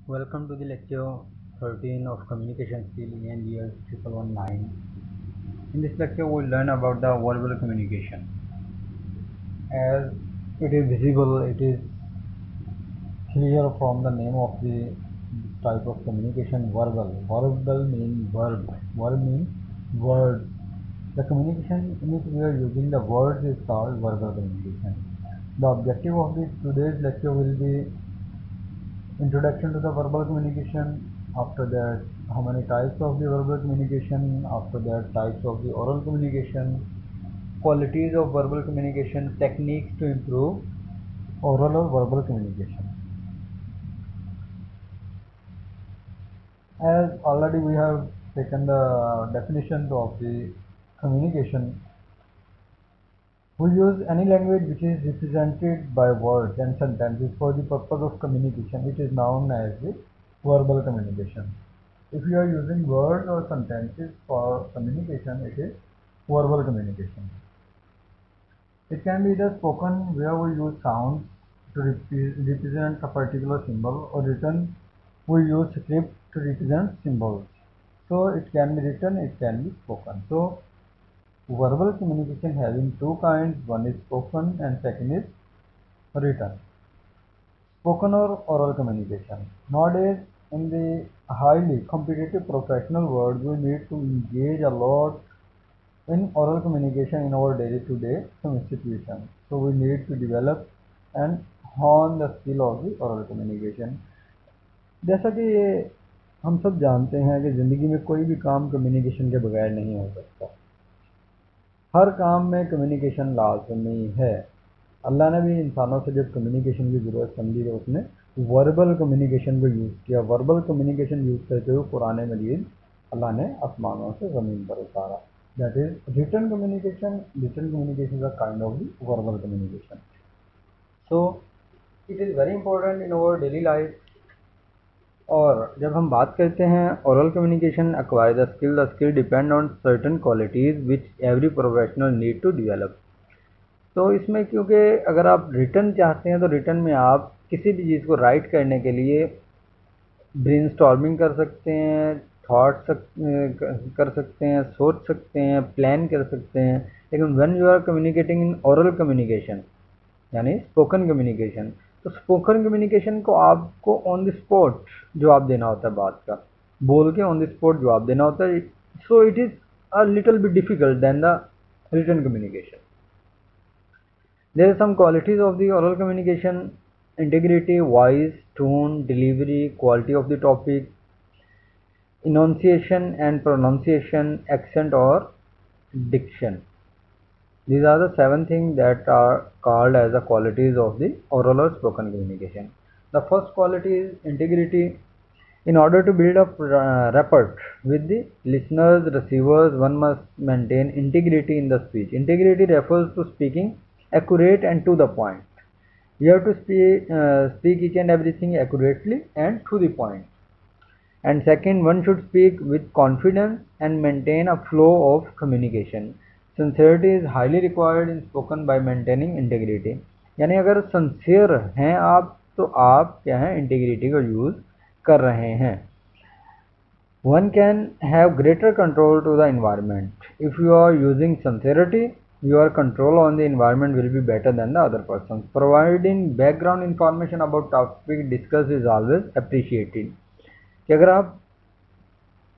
Welcome to the lecture 13 of Communication Skill in year 1119. In this lecture, we'll learn about the verbal communication. As it is visible, it is clear from the name of the type of communication verbal. Verbal means verb. Verb means words. The communication in which we are using the words is called verbal communication. The objective of today's lecture will be introduction to the verbal communication. After that, how many types of the verbal communication. After that, types of the oral communication, qualities of verbal communication, techniques to improve oral or verbal communication. As already we have taken the definition of the communication, we use any language which is represented by words and sentences for the purpose of communication, which is known as the verbal communication. If you are using words or sentences for communication, it is verbal communication. It can be either spoken, where we use sounds to represent a particular symbol, or written, we use script to represent symbols. So it can be written, it can be spoken. So verbal communication having two kinds, one is spoken and second is written. Spoken or oral communication. Nowadays, in the highly competitive professional world, we need to engage a lot in oral communication in our day-to-day situation. So we need to develop and hone the skill of the oral communication. जैसा कि हम सब जानते हैं कि ज़िंदगी में कोई भी काम कम्युनिकेशन के बगैर नहीं हो सकता। हर काम में कम्युनिकेशन लाजमी है। अल्लाह ने भी इंसानों से जब कम्युनिकेशन की ज़रूरत समझी तो उसने वर्बल कम्युनिकेशन को यूज़ किया। वर्बल कम्युनिकेशन यूज़ करते हुए कुरान मजीद अल्लाह ने आसमानों से ज़मीन पर उतारा। That is written communication. Written communication is a kind of the verbal communication. So it is very important in our daily life. और जब हम बात करते हैं oral communication acquire the skill depend on certain qualities which every professional need to develop. तो इसमें क्योंकि अगर आप रिटर्न चाहते हैं तो रिटर्न में आप किसी भी चीज़ को राइट करने के लिए ब्रेनस्टॉर्मिंग कर सकते हैं, थॉट कर सकते हैं, सोच सकते हैं, प्लान कर सकते हैं। लेकिन when you are communicating in oral communication यानी स्पोकन कम्युनिकेशन, तो स्पोकन कम्युनिकेशन को आपको ऑन द स्पॉट जवाब देना होता है, बात का बोल के ऑन द स्पॉट जवाब देना होता है। So it is a little bit difficult then the written communication. There are some qualities of the oral communication: integrity, voice, tone, delivery, quality of the topic, enunciation and pronunciation, accent or diction. These are the 7 things that are called as the qualities of the oral or spoken communication. The first quality is integrity. In order to build up rapport with the listeners, receivers, one must maintain integrity in the speech. Integrity refers to speaking accurate and to the point. You have to speak each and everything accurately and to the point. And second, one should speak with confidence and maintain a flow of communication. Sincerity is highly required in spoken by maintaining integrity. यानी अगर sincere हैं आप तो आप क्या है, integrity को use कर रहे हैं. One can have greater control to the environment. If you are using sincerity, your control on the environment will be better than the other person. Providing background information about topic discussed is always appreciated. कि अगर आप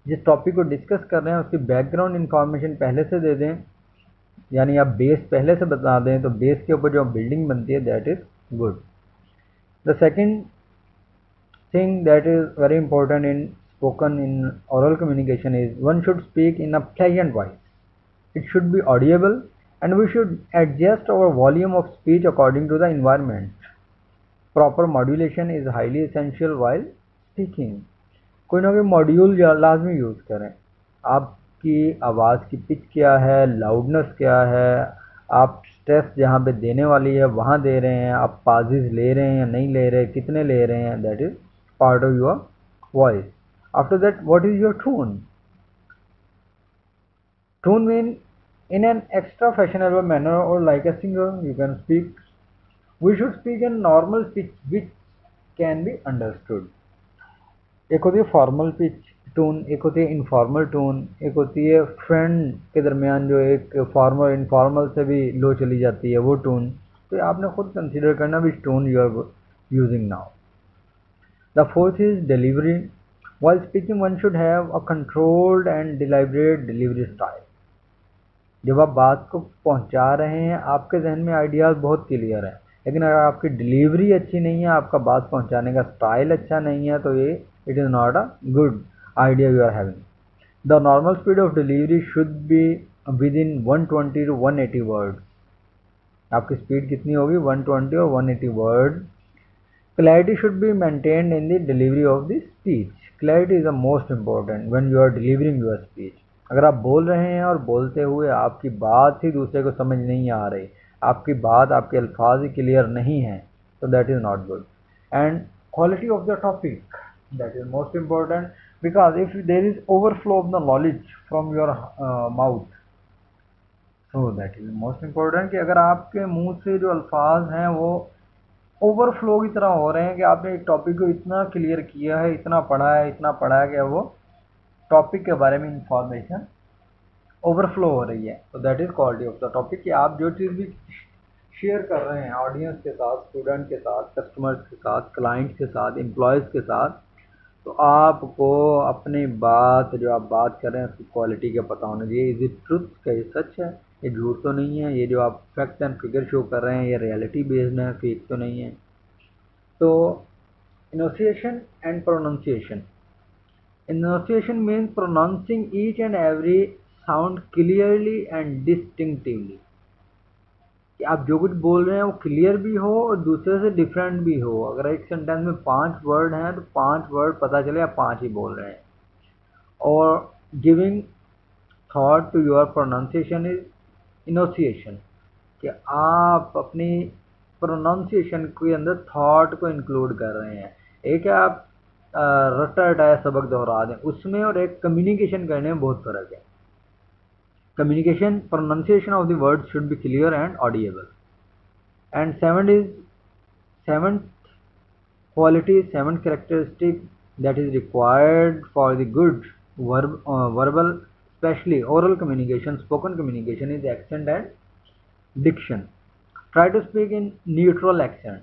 जिस topic को discuss कर रहे हैं उसकी background information पहले से दे दें, यानी आप बेस पहले से बता दें, तो बेस के ऊपर जो बिल्डिंग बनती है that is good. The second thing that is very important in spoken in oral communication is one should speak in a pleasant voice. It should be audible and we should adjust our volume of speech according to the environment. Proper modulation is highly essential while speaking. कोई ना कोई module लाजमी use करें. आपकी आवाज़ की pitch क्या है, लाउडनेस क्या है, आप स्ट्रेस जहाँ पे देने वाली है वहाँ दे रहे हैं, आप पाजेज ले रहे हैं या नहीं ले रहे, कितने ले रहे हैं, that is part of your voice. After that, what is your tone? Tone means in an extra fashionable manner or like a singer you can speak. We should speak in normal speech which can be understood. एक होती है formal pitch tone, एक होती है informal tone, एक होती है friend के दरमियान जो एक फॉर्मल इनफॉर्मल से भी लो चली जाती है वो टोन। तो आपने खुद कंसीडर करना which tone you are using now. The fourth is delivery. While speaking one should have a controlled and deliberate delivery style. जब आप बात को पहुंचा रहे हैं आपके जहन में आइडियाज़ बहुत क्लियर है, लेकिन अगर आपकी डिलीवरी अच्छी नहीं है, आपका बात पहुंचाने का स्टाइल अच्छा नहीं है, तो ये it is not a good idea you are having. The normal speed of delivery should be within 120 to 180 word. आपकी स्पीड कितनी होगी? 120 और 180 word. Clarity should be maintained in the delivery of the speech. Clarity is the most important when you are delivering your speech. अगर आप बोल रहे हैं और बोलते हुए आपकी बात ही दूसरे को समझ नहीं आ रही, आपकी बात, आपके अल्फाज ही क्लियर नहीं है, तो that is not good. And quality of the topic, that is most important, because if there is overflow of the knowledge from your mouth, so that is most important कि अगर आपके मुंह से जो अल्फाज हैं वो ओवरफ्लो की तरह हो रहे हैं कि आपने एक टॉपिक को इतना क्लियर किया है, इतना पढ़ा है कि वो टॉपिक के बारे में इंफॉर्मेशन ओवरफ्लो हो रही है। तो that is quality of the topic कि आप जो चीज़ भी शेयर कर रहे हैं ऑडियंस के साथ, स्टूडेंट के साथ, कस्टमर्स के साथ, क्लाइंट्स के साथ, एम्प्लॉयज़ के साथ, तो आपको अपनी बात, जो आप बात कर रहे हैं उसकी क्वालिटी का पता होना चाहिए। इज इट ट्रुथ, क्या ये सच है, ये झूठ तो नहीं है, ये जो आप फैक्ट एंड फिगर शो कर रहे हैं ये रियलिटी बेस्ड है, फेक तो नहीं है। तो enunciation and pronunciation. Enunciation means pronouncing each and every sound clearly and distinctively। कि आप जो कुछ बोल रहे हैं वो क्लियर भी हो और दूसरे से डिफरेंट भी हो। अगर एक सेंटेंस में 5 वर्ड हैं तो 5 वर्ड पता चले आप 5 ही बोल रहे हैं। और giving thought to your pronunciation is enunciation, कि आप अपनी प्रोनाउंसिएशन के अंदर थॉट को इंक्लूड कर रहे हैं। एक है आप रट्टा रटाया सबक दोहरा दें उसमें, और एक कम्युनिकेशन करने में बहुत फर्क है। Communication, pronunciation of the word should be clear and audible. And seventh quality, seventh characteristic that is required for the good verbal, especially oral communication, spoken communication, is accent and diction. Try to speak in neutral accent।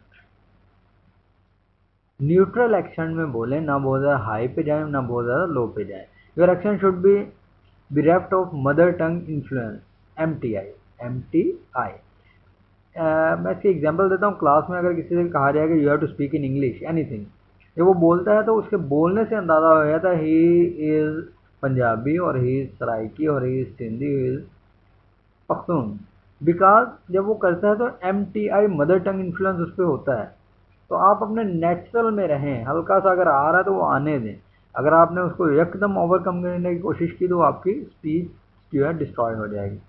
Neutral accent में बोलें, ना बहुत ज़्यादा high पे जाए ना बहुत ज़्यादा लो पे जाए। Your accent should be bereft of mother tongue influence, MTI। मैं इसकी एग्जांपल देता हूँ। क्लास में अगर किसी से कहा जाए कि you have to speak in English anything, जब वो बोलता है तो उसके बोलने से अंदाज़ा हो जाता है ही इज़ पंजाबी और ही इज़ सराइकी और he is Sindhi, he is Pakhtun. Because जब वो करता है तो MTI मदर टंग इन्फ्लुएंस उस पर होता है। तो आप अपने नेचुरल में रहें, हल्का सा अगर आ रहा है तो वो आने दें। अगर आपने उसको एकदम ओवरकम करने की कोशिश की तो आपकी स्पीच जो है डिस्ट्रॉय हो जाएगी।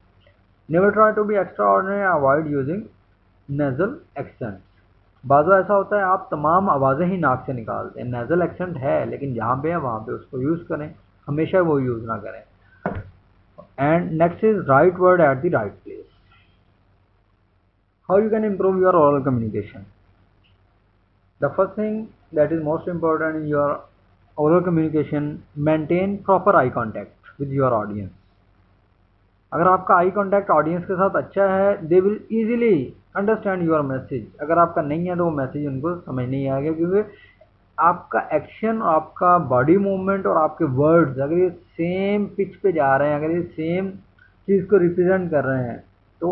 Never try to be extraordinary, avoid using nasal accent. बाज़ा ऐसा होता है आप तमाम आवाज़ें ही नाक से निकालते हैं, नेजल एक्सेंट है लेकिन जहाँ पे है वहाँ पे उसको यूज़ करें, हमेशा वो यूज़ ना करें। And next is right word at the right place. How you can improve your oral communication? The first thing that is most important in your oral communication, maintain proper eye contact with your audience। अगर आपका eye contact audience के साथ अच्छा है, they will easily understand your message. अगर आपका नहीं है तो वो मैसेज उनको समझ नहीं आएगा, क्योंकि आपका एक्शन, आपका बॉडी मूवमेंट और आपके वर्ड्स अगर ये सेम पिच पे जा रहे हैं, अगर ये सेम चीज़ को रिप्रेजेंट कर रहे हैं, तो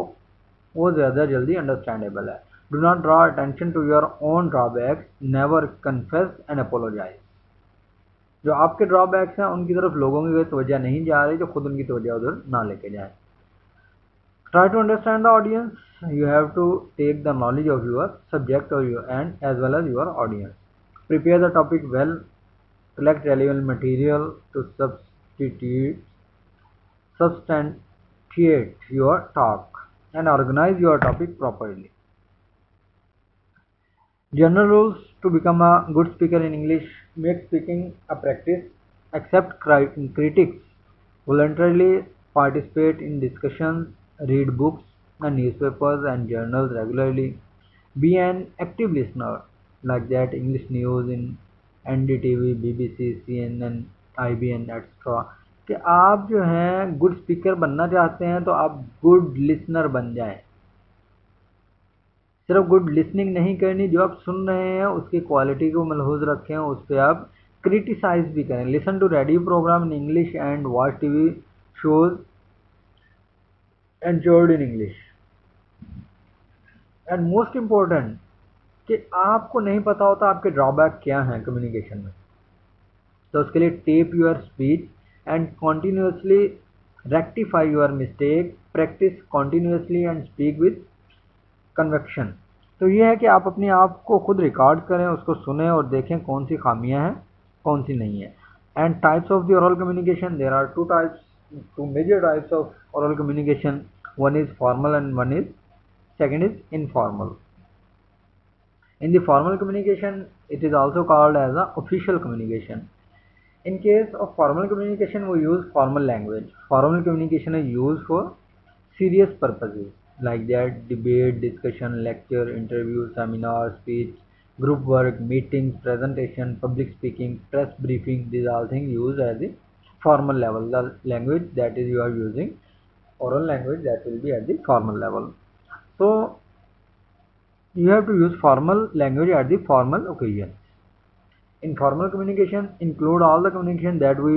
वो ज़्यादा जल्दी अंडरस्टैंडेबल है। Do not draw attention to your own drawbacks, never confess and apologize। जो आपके ड्रॉबैक्स हैं उनकी तरफ लोगों की तवज्जो नहीं जा रही, तो खुद उनकी तवज्जो उधर ना लेके जाए। Try to understand the audience, you have to take the knowledge of your subject or your and as well as your audience। Prepare the topic well, collect relevant material to substantiate your talk and organize your topic properly। General rules to become a good speaker in English: make speaking a practice, accept critics, voluntarily participate in discussions, read books and newspapers and journals regularly, be an active listener, like that English news in NDTV, BBC, CNN, IBN extra, कि आप जो हैं good speaker बनना चाहते हैं तो आप good listener बन जाएं। सिर्फ गुड लिसनिंग नहीं करनी, जो आप सुन रहे हैं उसकी क्वालिटी को मलहूज रखें, उस पर आप क्रिटिसाइज भी करें। Listen to radio programme in English and watch TV shows enjoyed in English. And most important कि आपको नहीं पता होता आपके ड्रॉबैक क्या हैं कम्युनिकेशन में, तो उसके लिए tape your speech and continuously rectify your mistake, practice continuously and speak with conviction. तो ये है कि आप अपने आप को खुद रिकॉर्ड करें, उसको सुने और देखें कौन सी खामियां हैं कौन सी नहीं है। And types of the oral communication, there are two major types of oral communication, one is formal and one is second is informal. In the formal communication, it is also called as a official communication. In case of formal communication, we use formal language. Formal communication is used for serious purposes like that debate, discussion, lecture, interview, seminar, speech, group work, meetings, presentation, public speaking, press briefing. These all things used at the formal level. The language that is you are using, oral language, that will be at the formal level. So you have to use formal language at the formal occasion. Informal communication include all the communication that we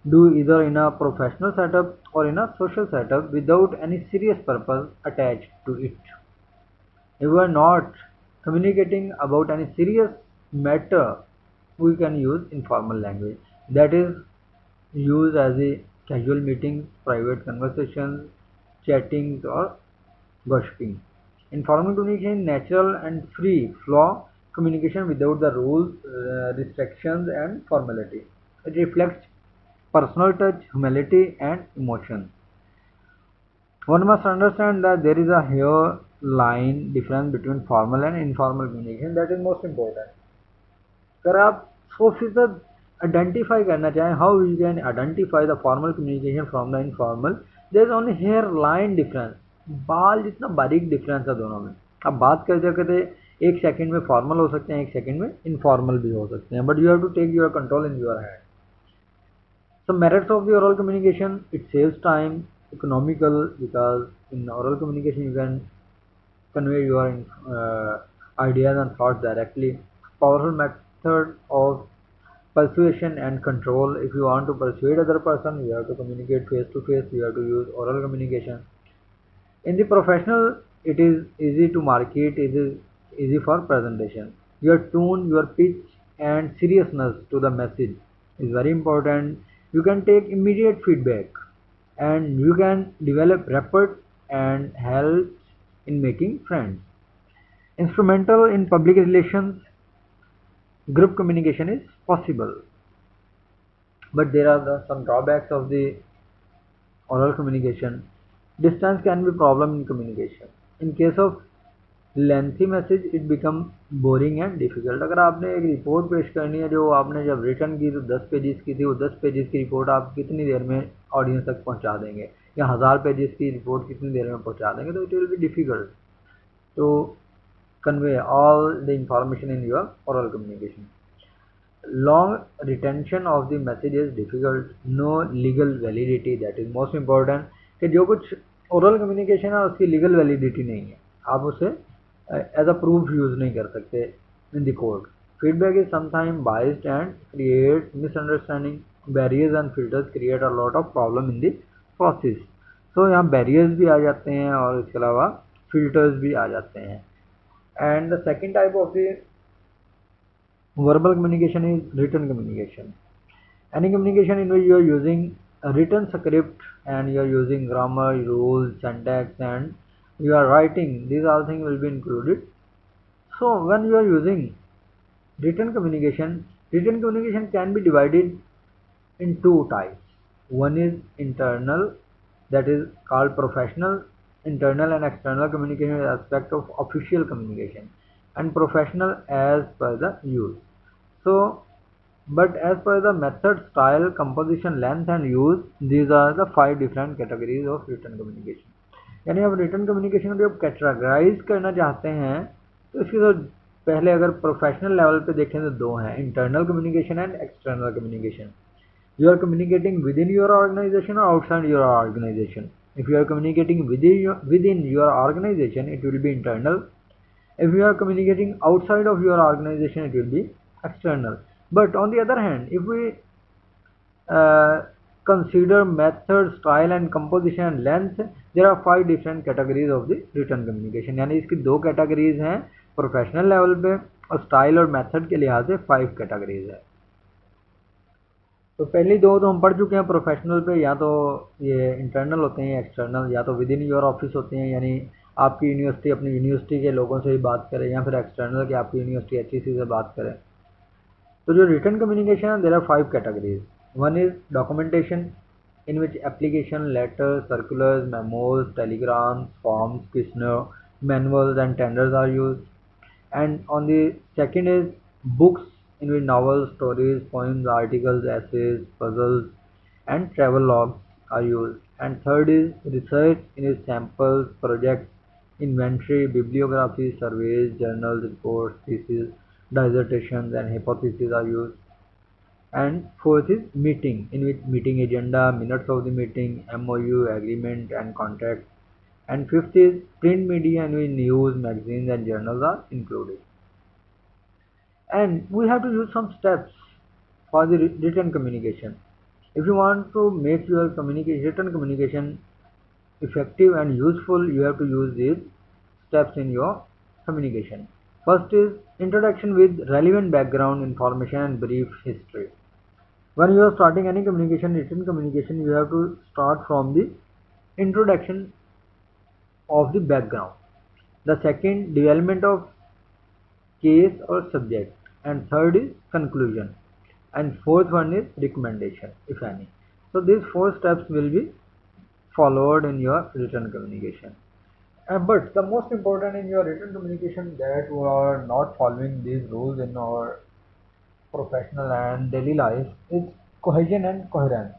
do either in a professional setup or in a social setup without any serious purpose attached to it. If we are not communicating about any serious matter, we can use informal language. That is used as a casual meetings, private conversations, chattings or gossiping. Informal communication, natural and free flow communication without the rules, restrictions and formality. It reflects personal touch, humility and emotion. One must understand that there is a hairline difference between formal and informal communication. That is most important. अगर आप 100% identify करना चाहें, how you can identify the formal communication from the informal, there is only hair line difference, बाल जितना बारीक difference है दोनों में। अब बात करते करते एक सेकंड में फॉर्मल हो सकते हैं, एक सेकंड में इनफॉर्मल भी हो सकते हैं, but you have to take your control in your hand. So merits of the oral communication, it saves time, economical, because in oral communication you can convey your ideas and thoughts directly. Powerful method of persuasion and control. If you want to persuade other person, you have to communicate face to face, you have to use oral communication. In the professional, it is easy to market, it is easy for presentation. Your tone, your pitch and seriousness to the message is very important. You can take immediate feedback and you can develop rapport and help in making friends. Instrumental in public relations, group communication is possible, but there are some drawbacks of the oral communication. Distance can be problem in communication. In case of lengthy message, it become boring and difficult. अगर आपने एक report पेश करनी है, जो आपने जब return की तो 10 पेजेस की थी, वो 10 पेजेस की रिपोर्ट आप कितनी देर में ऑडियंस तक पहुंचा देंगे, या 1000 पेजेस की रिपोर्ट कितनी देर में पहुंचा देंगे, तो it will be difficult to convey all the information in your oral communication. Long retention of the message is difficult. No legal validity, that is most important. कि जो कुछ oral communication है उसकी legal validity नहीं है, आप उसे as a proof use नहीं कर सकते in the court. Feedback is sometimes biased and create misunderstanding. Barriers and filters create a lot of problem in the process. So यहाँ barriers भी आ जाते हैं और इसके अलावा filters भी आ जाते हैं. And the second type of the verbal communication is written communication. Any communication in which you are using a written script and you are using grammar, rules, syntax and you are writing, these all things will be included. So when you are using written communication can be divided in two types. One is internal, that is called professional. Internal and external communication is aspect of official communication, and professional as per the use. So but as per the method, style, composition, length and use, these are the 5 different categories of written communication. यानी आप written communication को जब categorise करना चाहते हैं तो इसकी तो पहले अगर प्रोफेशनल लेवल पे देखें तो दो हैं, internal communication and external communication. You are communicating within your organization or outside your organization. If you are communicating within your organization, it will be internal. If you are communicating outside of your organization, it will be external. But on the other hand, if we consider method, style and composition and length, there are 5 different categories of the written communication. यानी इसकी 2 categories हैं professional level पे, और style और method के लिहाज से 5 categories है. तो पहली दो तो हम पढ़ चुके हैं प्रोफेशनल पे, या तो ये इंटरनल होते हैं एक्सटर्नल, या तो विद इन योर ऑफिस होते हैं यानी आपकी यूनिवर्सिटी अपनी यूनिवर्सिटी के लोगों से ही बात करे, या फिर एक्सटर्नल कि आपकी यूनिवर्सिटी एचईसी से बात करें. तो जो रिटन कम्युनिकेशन है, there are 5 categories. One is documentation, in which application, letters, circulars, memos, telegrams, forms, questionnaire, manuals and tenders are use. And on the second is books, in which novels, stories, poems, articles, essays, puzzles, and travel logs are used. And third is research, in which samples, projects, inventory, bibliography, surveys, journals, reports, theses, dissertations, and hypotheses are used. And fourth is meeting, in which meeting agenda, minutes of the meeting, MOU, agreement, and contract. And fifth is print media, in which news, magazines, and journals are included. And we have to use some steps for the written communication. If you want to make your written communication effective and useful, you have to use these steps in your communication. First is introduction with relevant background information and brief history. When you are starting any communication, written communication, you have to start from the introduction of the background. The second, development of case or subject. And third is conclusion. And fourth one is recommendation, if any. So these 4 steps will be followed in your written communication. But the most important in your written communication that you are not following these rules in our professional and daily life is cohesion and coherence.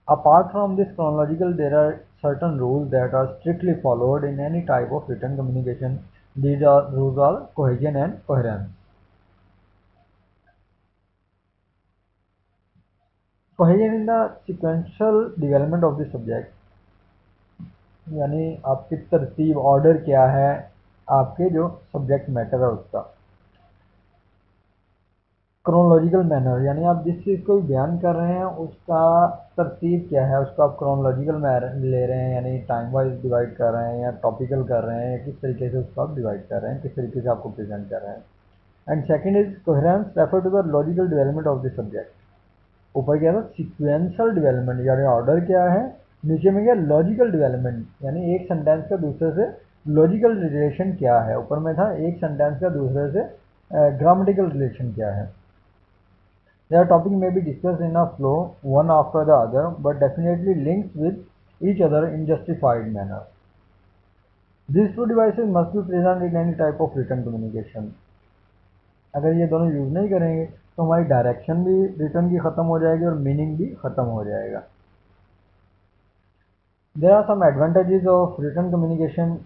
Apart from this chronological, there are certain rules that are strictly followed in any type of written communication. These rules are cohesion and coherence. Cohesion in the sequential development of the subject, यानी आपकी तरतीब, order क्या है आपके जो subject matter है उसका. Chronological manner, यानी आप जिस चीज़ को बयान कर रहे हैं उसका तरतीब क्या है, उसको आप क्रोनोलॉजिकल ले रहे हैं यानी टाइम वाइज डिवाइड कर रहे हैं, या टॉपिकल कर रहे हैं, या किस तरीके से उसको आप डिवाइड कर रहे हैं, किस तरीके से आपको प्रेजेंट कर रहे हैं. And second is coherence, refer to the logical development of the subject. ऊपर क्या था सीक्वेंशियल डेवलपमेंट, यानी ऑर्डर क्या है, नीचे में क्या लॉजिकल डेवलपमेंट, यानी एक सेंटेंस का दूसरे से लॉजिकल रिलेशन क्या है. ऊपर में था एक सेंटेंस का दूसरे से ग्रामेटिकल रिलेशन क्या है. Their topic may be discussed in a flow, one after the other, but definitely linked with each other in justified manner. These 2 devices must be present in any type of written communication. अगर ये दोनों use नहीं करेंगे तो हमारी direction भी return की ख़त्म हो जाएगी और मीनिंग भी ख़त्म हो जाएगा. There are some advantages of written communication.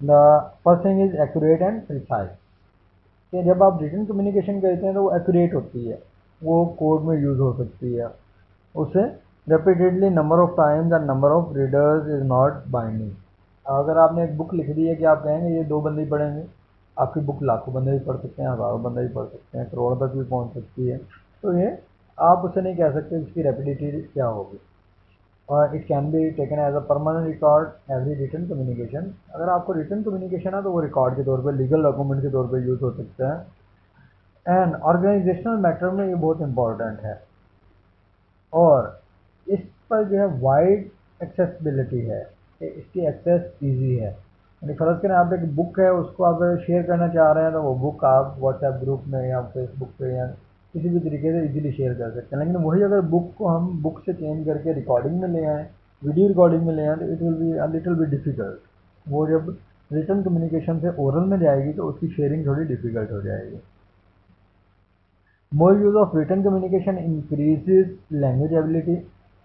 The first thing is accurate and precise. कि जब आप रिटन कम्युनिकेशन करते हैं तो वो एक्यूरेट होती है, वो कोड में यूज़ हो सकती है. उसे repeatedly number of times and number of readers is not binding. अगर आपने एक बुक लिख दी है कि आप कहेंगे ये 2 बंदे ही पढ़ेंगे, आपकी बुक लाखों बंदे भी पढ़ सकते हैं, हज़ारों बंदे भी पढ़ सकते हैं, करोड़ तक भी पहुंच सकती है. तो ये आप उसे नहीं कह सकते इसकी रेपिडिटी क्या होगी. और it can be taken as a permanent record every written communication. अगर आपको रिटन कम्युनिकेशन है तो वो रिकॉर्ड के तौर पे, लीगल डॉक्यूमेंट के तौर पे यूज़ हो सकता है. एंड ऑर्गेनाइजेशनल मैटर में ये बहुत इंपॉर्टेंट है, और इस पर जो है वाइड एक्सेसिबिलिटी है, कि इसकी एक्सेस ईजी है. यानी फ़र्ज़ करें आप एक बुक है उसको आप शेयर करना चाह रहे हैं तो वो बुक आप व्हाट्सएप ग्रुप में या फेसबुक पे या किसी भी तरीके से इजीली शेयर कर सकते हैं. लेकिन वही अगर बुक को हम बुक से चेंज करके रिकॉर्डिंग में ले आएँ, वीडियो रिकॉर्डिंग में ले आएँ, तो it will be a little be difficult. वो जब रिटन कम्युनिकेशन से ओरल में जाएगी तो उसकी शेयरिंग थोड़ी डिफ़िकल्ट हो जाएगी. More use of written communication increases language ability.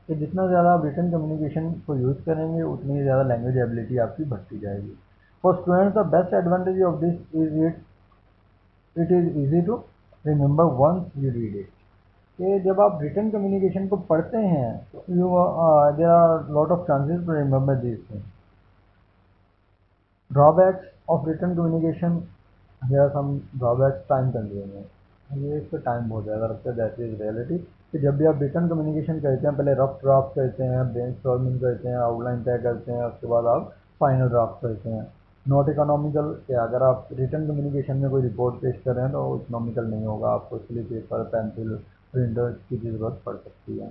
कि जितना ज़्यादा आप रिटन कम्युनिकेशन को यूज़ करेंगे उतनी ज़्यादा लैंग्वेज एबिलिटी आपकी बढ़ती जाएगी. For students, the best advantage of this is it is easy to remember once you read it. कि जब आप रिटन कम्युनिकेशन को पढ़ते हैं तो there are lot of chances to remember this thing. Drawbacks of written communication, there are some drawbacks. Time consuming, ये इसका time बहुत ज़्यादा लगता है. दैट इज रियलिटी कि जब भी आप रिटन कम्युनिकेशन करते हैं, पहले रफ ड्राफ्ट करते हैं, ब्रेनस्टॉर्मिंग करते हैं, आउटलाइन तय करते हैं, उसके बाद आप फाइनल ड्राफ्ट करते हैं. नॉट इकोनॉमिकल, कि अगर आप रिटन कम्युनिकेशन में कोई रिपोर्ट पेश कर रहे हैं तो इकोनॉमिकल नहीं होगा, आपको इसलिए पेपर, पेंसिल, प्रिंटर की ज़रूरत पड़ सकती है.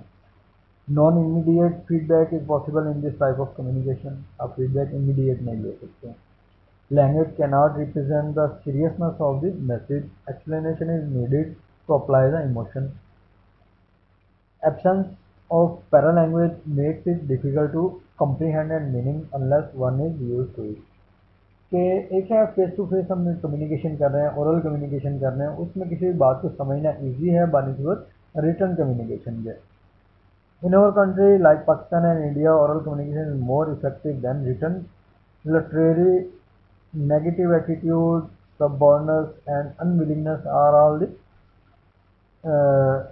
Non immediate feedback is possible in this type of communication. आप फीडबैक इमीडिएट नहीं ले सकते. Language cannot represent the seriousness of the message. Explanation is needed to apply the emotion. Absence of paralanguage makes it difficult to comprehend and meaning unless one is used to it. कि एक है face to face हम communication कर रहे हैं, oral communication कर रहे हैं, उसमें किसी भी बात को समझना इजी है बानिस्बत रिटन कम्युनिकेशन के. In our country like Pakistan and India, oral communication is more effective than written. Literary negative attitude, subordinateness and unwillingness are all the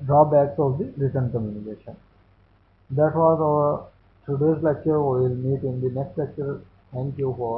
drawbacks of the written communication. That was our today's lecture. We will meet in the next lecture. Thank you for